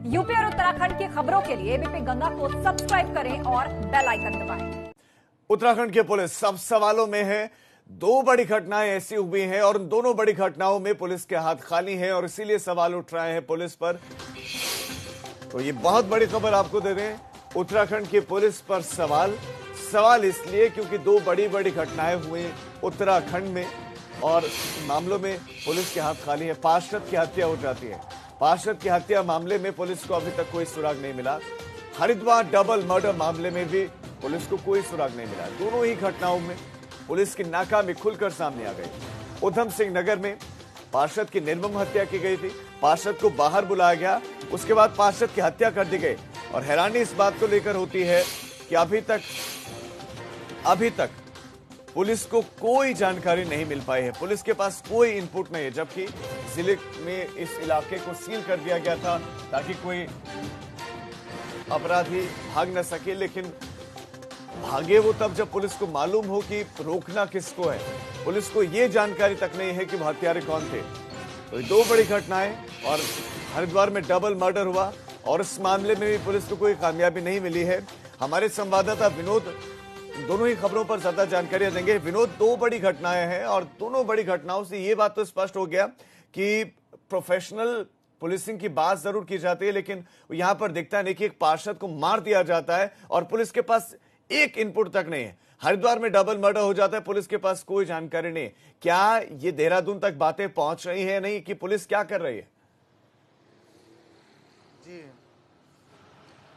UP और उत्तराखंड की खबरों के लिए एबीपी गंगा को सब्सक्राइब करें और बेल आइकन दबाएं। उत्तराखंड की पुलिस सब सवालों में है। दो बड़ी घटनाएं ऐसी हुई हैं और उन दोनों बड़ी घटनाओं में पुलिस के हाथ खाली हैं और इसीलिए सवाल उठ रहे हैं पुलिस पर। तो ये बहुत बड़ी खबर आपको दे दें, उत्तराखंड की पुलिस पर सवाल इसलिए क्योंकि दो बड़ी घटनाएं हुई उत्तराखंड में और मामलों में पुलिस के हाथ खाली है। पार्षद की हत्या हो जाती है। पार्षद की हत्या मामले में पुलिस को अभी तक कोई सुराग नहीं मिला। हरिद्वार डबल मर्डर मामले में भी पुलिस को कोई सुराग नहीं मिला। दोनों ही घटनाओं में पुलिस की नाकामी खुलकर सामने आ गई। उधम सिंह नगर में पार्षद की निर्मम हत्या की गई थी। पार्षद को बाहर बुलाया गया, उसके बाद पार्षद की हत्या कर दी गई और हैरानी इस बात को लेकर होती है कि अभी तक पुलिस को कोई जानकारी नहीं मिल पाई है। पुलिस के पास कोई इनपुट नहीं है, जबकि जिले में इस इलाके को सील कर दिया गया था ताकि कोई अपराधी भाग न सके। लेकिन भागे वो तब जब पुलिस को मालूम हो कि रोकना किसको है। पुलिस को ये जानकारी तक नहीं है कि वो हत्यारे कौन थे। तो ये दो बड़ी घटनाएं और हरिद्वार में डबल मर्डर हुआ और इस मामले में भी पुलिस को कोई कामयाबी नहीं मिली है। हमारे संवाददाता विनोद दोनों ही खबरों पर ज्यादा जानकारी देंगे। विनोद, दो बड़ी घटनाएं हैं और दोनों बड़ी घटनाओं से ये बात तो स्पष्ट हो गया कि प्रोफेशनल पुलिसिंग की बात जरूर की जाती है, लेकिन यहां पर दिखता नहीं कि एक पार्षद को मार दिया जाता है और पुलिस के पास एक इनपुट तक नहीं है। हरिद्वार में डबल मर्डर हो जाता है, पुलिस के पास कोई जानकारी नहीं। क्या ये देहरादून तक बातें पहुंच रही हैं नहीं कि पुलिस क्या कर रही है? जी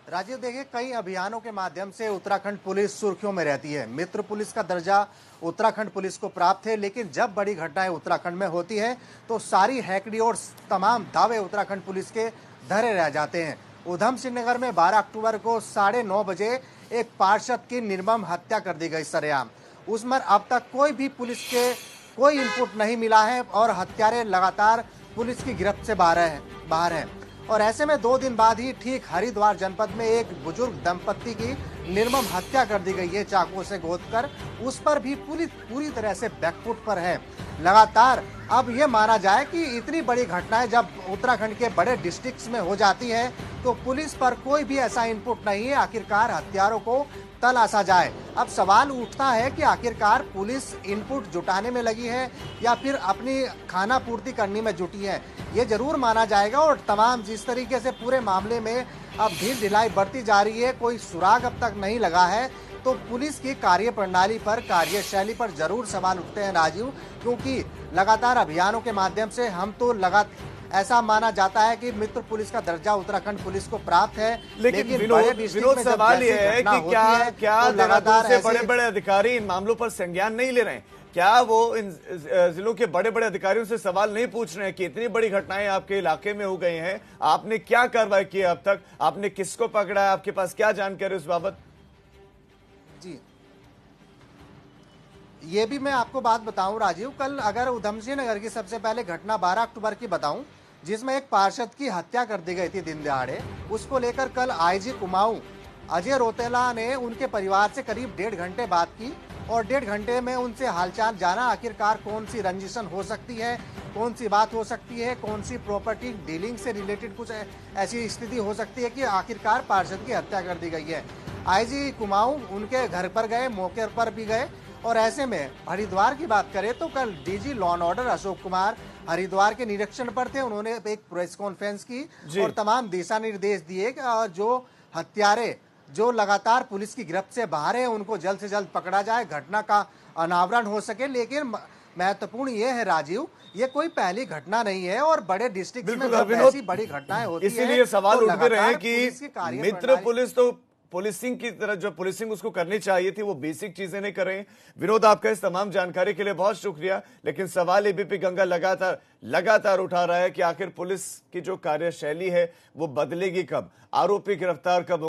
राजीव, देखिए, कई अभियानों के माध्यम से उत्तराखंड पुलिस सुर्खियों में रहती है। मित्र पुलिस का दर्जा उत्तराखंड पुलिस को प्राप्त है, लेकिन जब बड़ी घटनाएं उत्तराखंड में होती है तो सारी हैकड़ी और तमाम दावे उत्तराखंड पुलिस के धरे रह जाते हैं। उधम सिंह नगर में 12 अक्टूबर को 9:30 बजे एक पार्षद की निर्मम हत्या कर दी गई सरेआम। उसमें अब तक कोई भी पुलिस के कोई इनपुट नहीं मिला है और हत्यारे लगातार पुलिस की गिरफ्त से बाहर हैं। और ऐसे में 2 दिन बाद ही ठीक हरिद्वार जनपद में एक बुजुर्ग दंपत्ति की निर्मम हत्या कर दी गई है, चाकुओं से गोदकर। उस पर भी पुलिस पूरी तरह से बैकफुट पर है। लगातार अब ये माना जाए कि इतनी बड़ी घटनाएं जब उत्तराखंड के बड़े डिस्ट्रिक्ट्स में हो जाती है तो पुलिस पर कोई भी ऐसा इनपुट नहीं है आखिरकार हत्यारों को तलाशा जाए। अब सवाल उठता है कि आखिरकार पुलिस इनपुट जुटाने में लगी है या फिर अपनी खाना पूर्ति करने में जुटी है, ये जरूर माना जाएगा। और तमाम जिस तरीके से पूरे मामले में अब ढील ढिलाई बढ़ती जा रही है, कोई सुराग अब तक नहीं लगा है, तो पुलिस की कार्यप्रणाली पर, कार्यशैली पर जरूर सवाल उठते हैं राजीव, क्योंकि लगातार अभियानों के माध्यम से हम तो ऐसा माना जाता है कि मित्र पुलिस का दर्जा उत्तराखंड पुलिस को प्राप्त है। लेकिन विनोद सवाल यह है कि क्या लगातार से बड़े अधिकारी इन मामलों पर संज्ञान नहीं ले रहे हैं? क्या वो इन जिलों के बड़े अधिकारियों से सवाल नहीं पूछ रहे हैं कि इतनी बड़ी घटनाएं आपके इलाके में हो गई हैं, आपने क्या कार्रवाई की अब तक, आपने किसको पकड़ा है, आपके पास क्या जानकारी उस बाबत? जी, ये भी मैं आपको बात बताऊं राजीव, कल अगर उधम सिंह नगर की सबसे पहले घटना 12 अक्टूबर की बताऊं, जिसमें एक पार्षद की हत्या कर दी गई थी दिन दहाड़े, उसको लेकर कल आईजी कुमाऊं अजय रोतेला ने उनके परिवार से करीब 1.5 घंटे बात की और 1.5 घंटे में उनसे हालचाल जाना। आखिरकार कौन सी रंजिशन हो सकती है, कौन सी बात हो सकती है, कौन सी प्रॉपर्टी डीलिंग से रिलेटेड कुछ ऐसी स्थिति हो सकती है कि आखिरकार पार्षद की हत्या कर दी गई है। आईजी कुमाऊं उनके घर पर गए, मौके पर भी गए। और ऐसे में हरिद्वार की बात करें तो कल DG law and order Ashok Kumar Haridwar के निरीक्षण पर थे। उन्होंने एक प्रेस कॉन्फ्रेंस की और तमाम दिशा निर्देश दिए कि जो हत्यारे जो लगातार पुलिस की गिरफ्त से बाहर है उनको जल्द से जल्द पकड़ा जाए, घटना का अनावरण हो सके। लेकिन महत्वपूर्ण ये है राजीव, ये कोई पहली घटना नहीं है और बड़े डिस्ट्रिक्ट में ऐसी बड़ी घटनाएं होती हैं, इसीलिए सवाल उठ रहे हैं कि मित्र पुलिस तो पुलिसिंग की तरह जो पुलिसिंग उसको करनी चाहिए थी वो बेसिक चीजें नहीं कर रहे हैं। विनोद, आपका इस तमाम जानकारी के लिए बहुत शुक्रिया। लेकिन सवाल एबीपी गंगा लगातार उठा रहा है कि आखिर पुलिस की जो कार्यशैली है वो बदलेगी कब, आरोपी गिरफ्तार कब